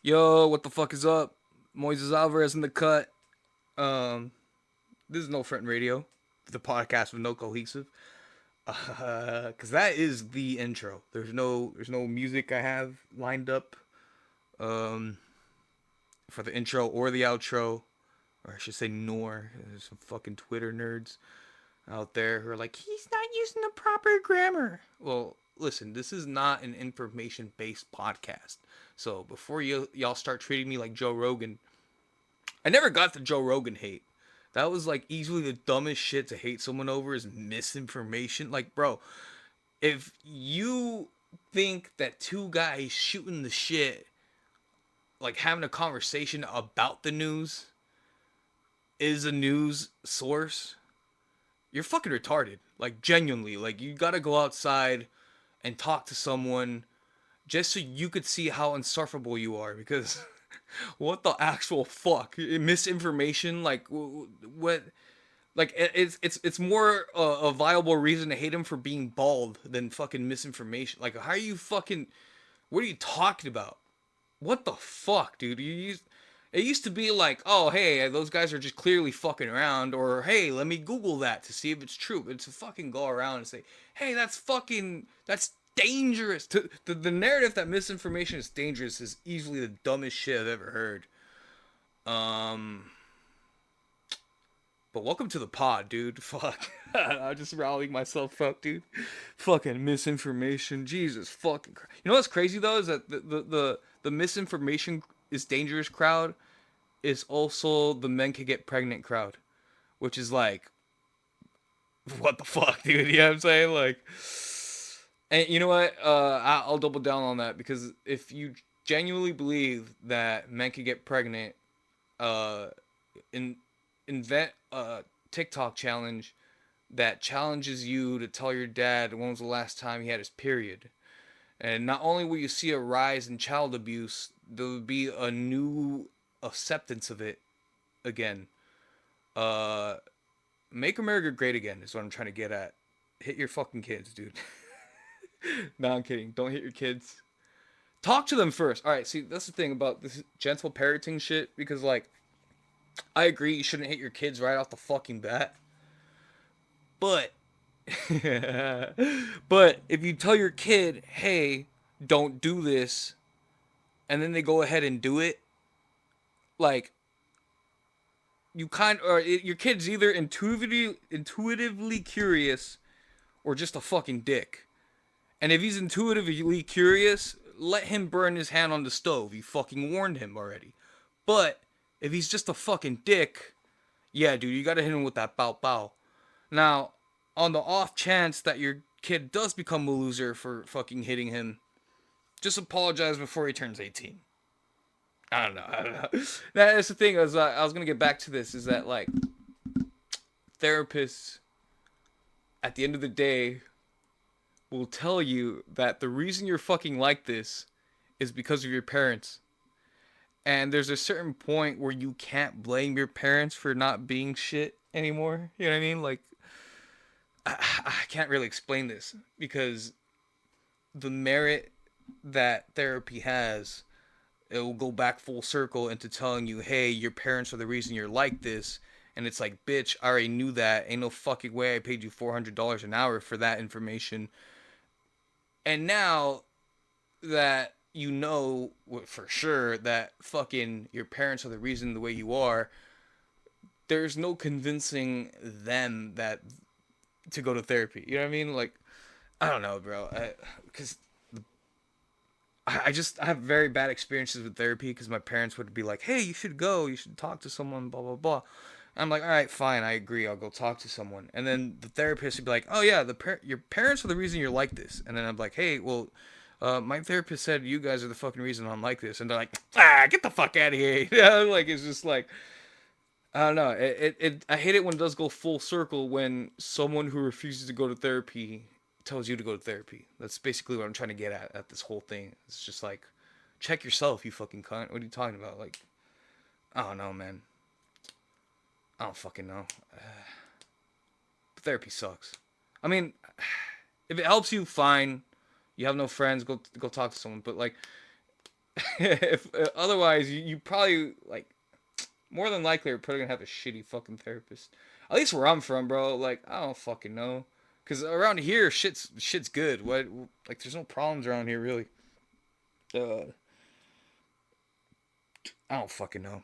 Yo, what the fuck is up? Moises Alvarez in the cut. Um, this is No Front Radio, the podcast with no cohesive. Cause that is the intro. There's no music I have lined up. Um, for the intro or the outro, or I should say nor. There's some fucking Twitter nerds out there who are like, he's not using the proper grammar. Well, listen, this is not an information based podcast. So before y'all start treating me like Joe Rogan, I never got the Joe Rogan hate. That was like easily the dumbest shit to hate someone over is misinformation. Like, bro, if you think that two guys shooting the shit, like having a conversation about the news, is a news source, you're fucking retarded. Like, genuinely. Like, you gotta go outside and talk to someone just so you could see how insufferable you are. Because what the actual fuck? Misinformation? Like, what? Like, it's more a viable reason to hate him for being bald than fucking misinformation. Like, how are you fucking? What are you talking about? What the fuck, dude? It used to be like, oh, hey, those guys are just clearly fucking around, or hey, let me Google that to see if it's true. But to fucking go around and say, hey, that's dangerous. The narrative that misinformation is dangerous is easily the dumbest shit I've ever heard. Um, but welcome to the pod, dude. Fuck. I'm just rallying myself up, dude. Fucking misinformation. Jesus fucking Christ. You know what's crazy though is that the misinformation is dangerous crowd is also the men can get pregnant crowd, which is like, what the fuck, dude? You know what I'm saying? Like, and you know what? I'll double down on that because if you genuinely believe that men can get pregnant, uh, in, invent a TikTok challenge that challenges you to tell your dad when was the last time he had his period. And not only will you see a rise in child abuse, there will be a new acceptance of it again. Uh, Make America great again is what I'm trying to get at. Hit your fucking kids, dude. No, I'm kidding. Don't hit your kids. Talk to them first. All right, see, that's the thing about this gentle parenting shit because, like, I agree you shouldn't hit your kids right off the fucking bat. But, but if you tell your kid, hey, don't do this, and then they go ahead and do it, like, your kid's either intuitively curious or just a fucking dick. And if he's intuitively curious, let him burn his hand on the stove. You fucking warned him already. But if he's just a fucking dick, yeah, dude, you gotta hit him with that bow bow. Now, on the off chance that your kid does become a loser for fucking hitting him, just apologize before he turns 18. I don't know. That's the thing. I was gonna get back to this. Is that like therapists at the end of the day will tell you that the reason you're fucking like this is because of your parents. And there's a certain point where you can't blame your parents for not being shit anymore. You know what I mean? Like, I can't really explain this because the merit that therapy has, it will go back full circle into telling you, hey, your parents are the reason you're like this. And it's like, bitch, I already knew that. Ain't no fucking way I paid you $400 an hour for that information. And now that you know for sure that fucking your parents are the reason the way you are, there's no convincing them that to go to therapy. You know what I mean? Like, I don't know, bro. Because I have very bad experiences with therapy because my parents would be like, hey, you should go. You should talk to someone, blah, blah, blah. I'm like, all right, fine, I agree. I'll go talk to someone. And then the therapist would be like, oh, yeah, your parents are the reason you're like this. And then I'm like, hey, well, my therapist said you guys are the fucking reason I'm like this. And they're like, get the fuck out of here. You know, like, it's just like, I don't know. I hate it when it does go full circle when someone who refuses to go to therapy tells you to go to therapy. That's basically what I'm trying to get at this whole thing. It's just like, check yourself, you fucking cunt. What are you talking about? Like, I don't know, man. I don't fucking know. Therapy sucks. I mean, if it helps you, fine. You have no friends, go talk to someone. But like, If otherwise, you probably like more than likely are probably gonna have a shitty fucking therapist. At least where I'm from, bro. Like I don't fucking know, cause around here shit's good. What like there's no problems around here really. Uh, I don't fucking know.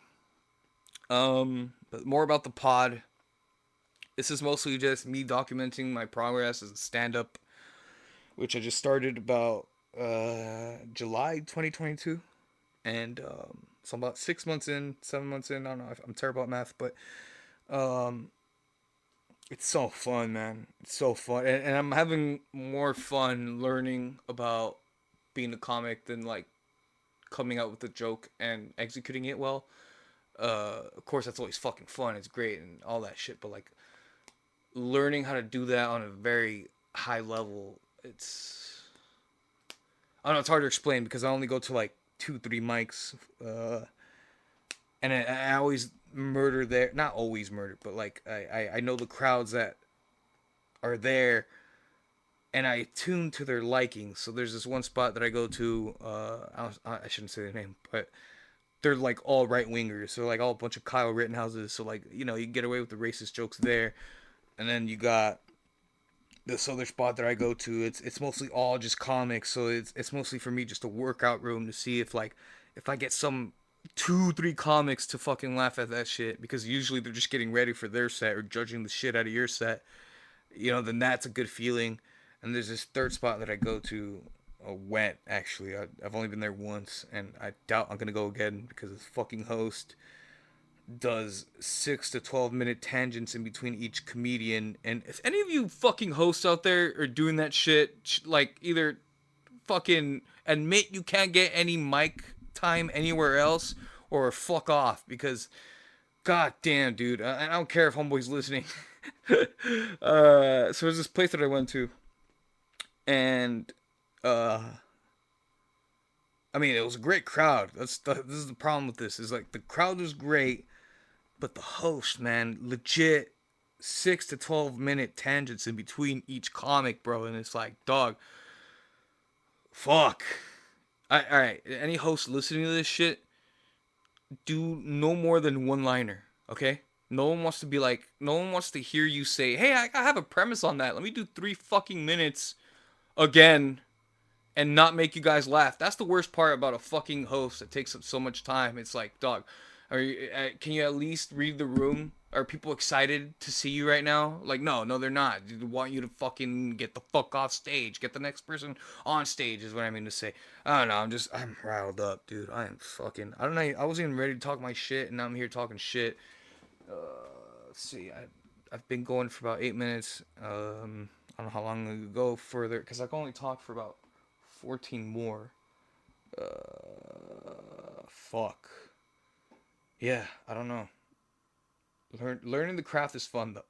But more about the pod. This is mostly just me documenting my progress as a stand-up, which I just started about July 2022, and so I'm about 6 months in, 7 months in. I don't know. I'm terrible at math, but um, it's so fun, man. It's so fun, and I'm having more fun learning about being a comic than like coming out with a joke and executing it well. Of course, that's always fucking fun. It's great and all that shit, but like learning how to do that on a very high level, I don't know. It's hard to explain because I only go to like 2, 3 mics, and I always murder there. Not always murder, but like I know the crowds that are there, and I tune to their liking. So there's this one spot that I go to. I shouldn't say the name, but they're like all right wingers. So like all a bunch of Kyle Rittenhouses. So like you get away with the racist jokes there, and then you got this other spot that I go to. It's mostly all just comics. So it's mostly for me just a workout room to see if I get some 2, 3 comics to fucking laugh at that shit, because usually they're just getting ready for their set or judging the shit out of your set. Then that's a good feeling. And there's this third spot that I go to, went actually. I've only been there once, and I doubt I'm gonna go again because this fucking host does 6 to 12 minute tangents in between each comedian. And if any of you fucking hosts out there are doing that shit, like either fucking admit you can't get any mic time anywhere else, or fuck off, because god damn, dude, I don't care if homeboy's listening. So there's this place that I went to, and I mean, it was a great crowd. This is the problem with this. Is like the crowd was great, but the host, man, legit 6 to 12 minute tangents in between each comic, bro. And it's like, dog, fuck. All right, any host listening to this shit, do no more than one liner, okay? No one wants to be like, no one wants to hear you say, hey, I have a premise on that. Let me do 3 fucking minutes again and not make you guys laugh. That's the worst part about a fucking host that takes up so much time. It's like, dog, can you at least read the room? Are people excited to see you right now? Like, no, they're not. They want you to fucking get the fuck off stage. Get the next person on stage is what I mean to say. I don't know. I'm riled up, dude. I don't know. I wasn't even ready to talk my shit, and now I'm here talking shit. Let's see. I've been going for about 8 minutes. I don't know how long to go further, because I can only talk for about 14 more. Fuck. Yeah, I don't know. Learning the craft is fun though.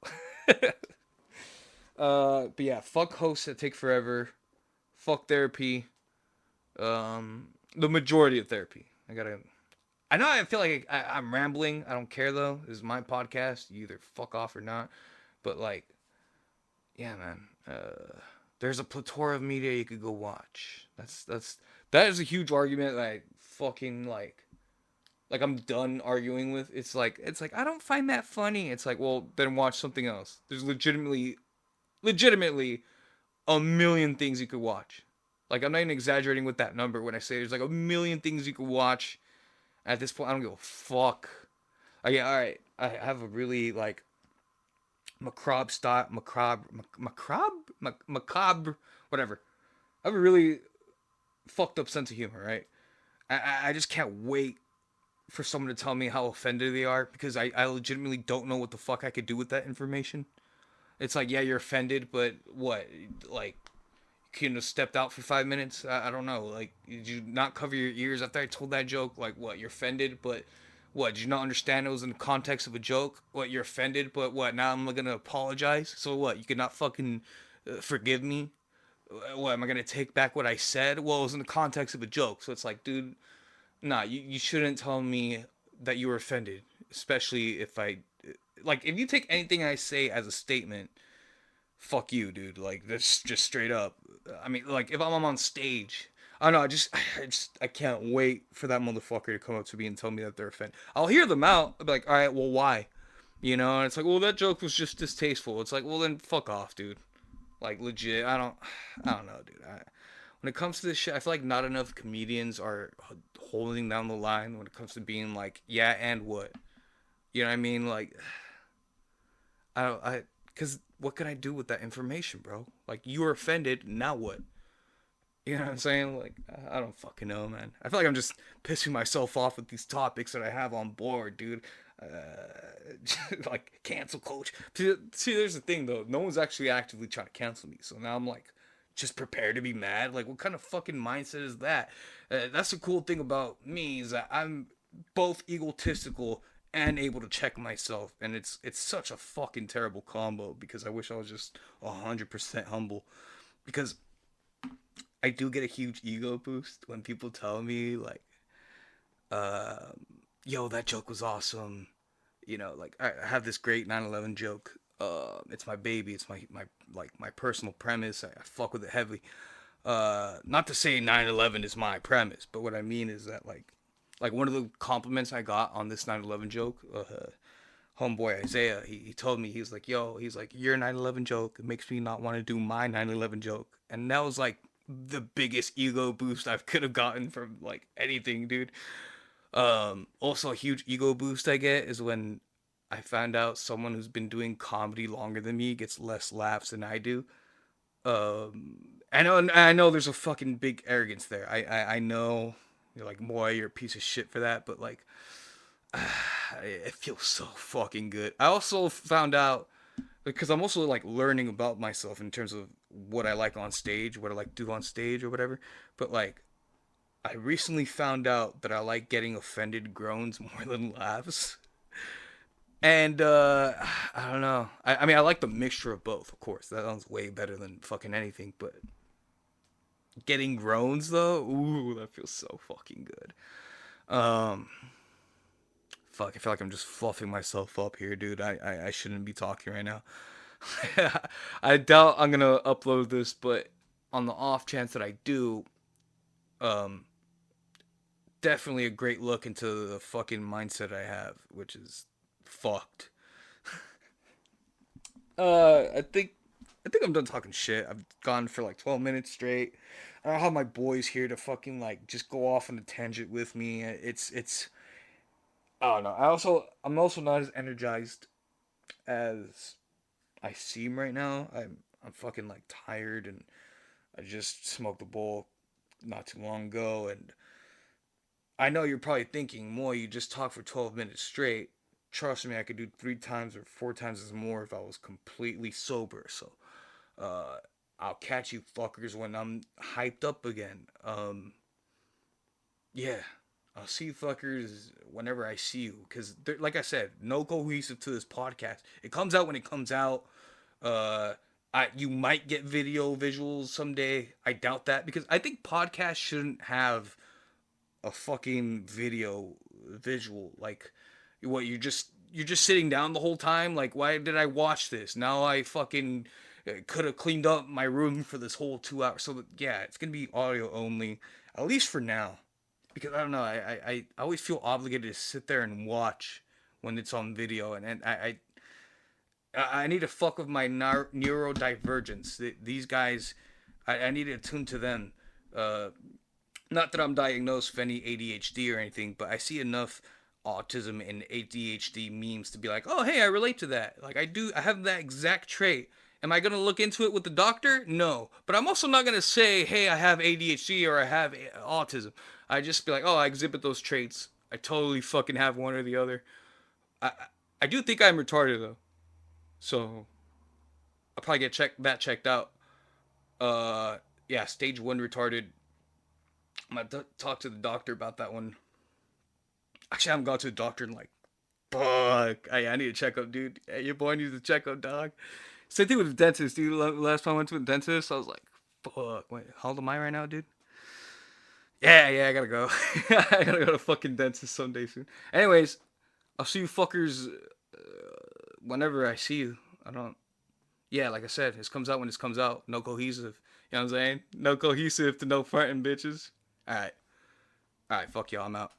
But yeah, fuck hosts that take forever. Fuck therapy. The majority of therapy. I know I feel like I'm rambling. I don't care though. This is my podcast. You either fuck off or not. But like, yeah, man. There's a plethora of media you could go watch. That is a huge argument that I fucking like I'm done arguing with. It's like I don't find that funny. It's like, well, then watch something else. There's legitimately a million things you could watch. Like, I'm not even exaggerating with that number when I say there's like a million things you could watch. At this point, I don't give a fuck. Yeah, all right. I have a really like macabre, whatever. I have a really fucked up sense of humor, right? I just can't wait for someone to tell me how offended they are, because I legitimately don't know what the fuck I could do with that information. It's like, yeah, you're offended, but what? Like, you couldn't have stepped out for 5 minutes? I don't know. Like, did you not cover your ears after I told that joke? Like, what? You're offended, but what? Did you not understand it was in the context of a joke? What? You're offended, but what? Now I'm gonna apologize? So what? You could not fucking forgive me? What? Am I gonna take back what I said? Well, it was in the context of a joke. So it's like, dude, nah, you shouldn't tell me that you were offended, especially if if you take anything I say as a statement, fuck you, dude. Like, that's just straight up. I mean, like, if I'm on stage, I don't know. I can't wait for that motherfucker to come up to me and tell me that they're offended. I'll hear them out. I'll be like, all right, well, why? You know, and it's like, well, that joke was just distasteful. It's like, well, then fuck off, dude. Like, legit. I don't know, dude. When it comes to this shit, I feel like not enough comedians are holding down the line when it comes to being like, yeah, and what? You know what I mean? Like, because what can I do with that information, bro? Like, you were offended, now what? You know what I'm saying? Like, I don't fucking know, man. I feel like I'm just pissing myself off with these topics that I have on board, dude. Like, cancel coach. See, there's the thing, though. No one's actually actively trying to cancel me. So now I'm like, just prepared to be mad. Like, what kind of fucking mindset is that? That's the cool thing about me is that I'm both egotistical and able to check myself. And it's such a fucking terrible combo because I wish I was just 100% humble. Because I do get a huge ego boost when people tell me like, "Yo, that joke was awesome." You know, like I have this great 9/11 joke. It's my baby. It's my personal premise. I fuck with it heavily. Not to say 9/11 is my premise, but what I mean is that like one of the compliments I got on this 9/11 joke, homeboy Isaiah, he told me, he's like, yo, he's like, your 9/11 joke makes me not want to do my 9/11 joke, and that was like the biggest ego boost I could have gotten from like anything, dude. Also a huge ego boost I get is when I found out someone who's been doing comedy longer than me gets less laughs than I do. I know there's a fucking big arrogance there. I know you're like, boy, you're a piece of shit for that, but like, it feels so fucking good. I also found out because I'm also like learning about myself in terms of what I like on stage, what I like to do on stage or whatever. But like, I recently found out that I like getting offended groans more than laughs. And I don't know. I mean, I like the mixture of both, of course. That sounds way better than fucking anything. But getting groans though, ooh, that feels so fucking good. Fuck, I feel like I'm just fluffing myself up here, dude. I shouldn't be talking right now. I doubt I'm gonna upload this, but on the off chance that I do, um, definitely a great look into the fucking mindset I have, which is fucked. I think I'm done talking shit. I've gone for like 12 minutes straight. I don't have my boys here to fucking like just go off on a tangent with me. It's I don't know. I'm also not as energized as I seem right now. I'm fucking like tired, and I just smoked a bowl not too long ago, and I know you're probably thinking, "Moy, you just talked for 12 minutes straight." Trust me, I could do 3 times or 4 times as more if I was completely sober. So, uh, I'll catch you fuckers when I'm hyped up again. Yeah, I'll see you fuckers whenever I see you. Because, like I said, no cohesive to this podcast. It comes out when it comes out. Uh, you might get visuals someday. I doubt that because I think podcasts shouldn't have a fucking visual. Like, what, you're just sitting down the whole time. Like, why did I watch this? Now I fucking could have cleaned up my room for this whole 2 hours. So yeah, it's gonna be audio only, at least for now, because I don't know. I always feel obligated to sit there and watch when it's on video, and I need to fuck with my neurodivergence. These guys, I need to attune to them. Uh, Not that I'm diagnosed with any ADHD or anything, but I see enough autism and ADHD memes to be like, oh, hey, I relate to that. Like, I have that exact trait. Am I going to look into it with the doctor? No. But I'm also not going to say, hey, I have ADHD or I have autism. I just be like, oh, I exhibit those traits. I totally fucking have one or the other. I, I do think I'm retarded, though. So, I'll probably get checked out. Uh, yeah, stage 1 retarded. I'm gonna talk to the doctor about that one. Actually, I haven't gone to the doctor in like, fuck. I need a checkup, dude. Hey, your boy needs a checkup, dog. Same thing with the dentist, dude. Last time I went to the dentist, I was like, fuck. Wait, how old am I right now, dude? Yeah, I gotta go. I gotta go to fucking dentist someday soon. Anyways, I'll see you fuckers whenever I see you. I don't. Yeah, like I said, this comes out when this comes out. No cohesive. You know what I'm saying? No cohesive to no frontin', bitches. All right. All right. Fuck y'all. I'm out.